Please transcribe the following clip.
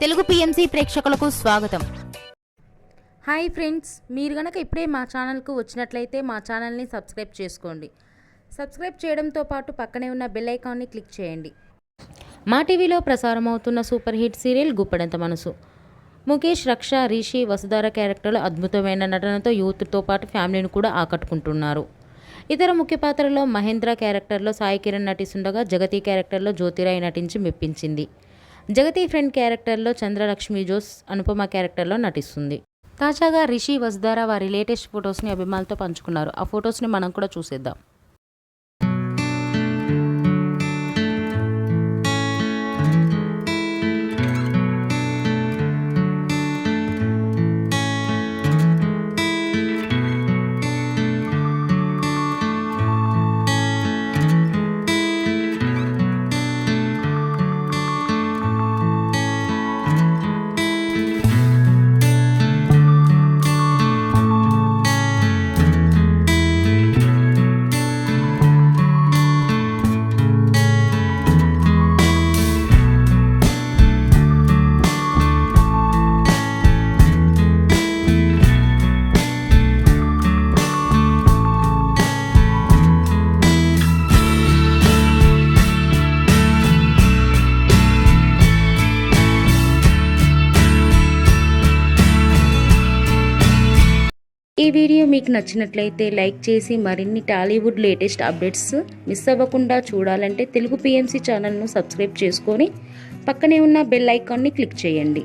Telugu PMC ప్రేక్షకులకు స్వాగతం. Hi friends, మీరు గనక ఇప్పుడే మా ఛానల్కు వచ్చినట్లయితే మా ఛానల్ని సబ్స్క్రైబ్ చేసుకోండి. సబ్స్క్రైబ్ చేయడంతో పాటు పక్కనే ఉన్న బెల్ ఐకాన్ని క్లిక్ చేయండి. మా టీవీలో ప్రసారం అవుతున్న సూపర్ హిట్ సీరియల్ గుప్పెడంత మనసు. ముఖేష్, రక్ష, రిషి, వసుధార క్యారెక్టర్లు అద్భుతమైన నటనతో యూత్తో పాటు ఫ్యామిలీని కూడా ఆకట్టుకుంటున్నారు. ఇతర ముఖ్య పాత్రలో మహేంద్ర క్యారెక్టర్లో సాయి కిరణ్ నటిస్తుండగా జగతి క్యారెక్టర్లో జ్యోతిరాయ్ నటించి మెప్పించింది. జగతి ఫ్రెండ్ క్యారెక్టర్లో చంద్రలక్ష్మి జోస్ అనుపమ క్యారెక్టర్లో నటిస్తుంది. తాజాగా రిషి, వసుధార వారి లేటెస్ట్ ఫొటోస్ని అభిమానులతో పంచుకున్నారు. ఆ ఫొటోస్ని మనం కూడా చూసేద్దాం. ఈ వీడియో మీకు నచ్చినట్లయితే లైక్ చేసి మరిన్ని టాలీవుడ్ లేటెస్ట్ అప్డేట్స్ మిస్ అవ్వకుండా చూడాలంటే తెలుగు పిఎంసి ఛానల్ను సబ్స్క్రైబ్ చేసుకొని పక్కనే ఉన్న బెల్ ఐకాన్ని క్లిక్ చేయండి.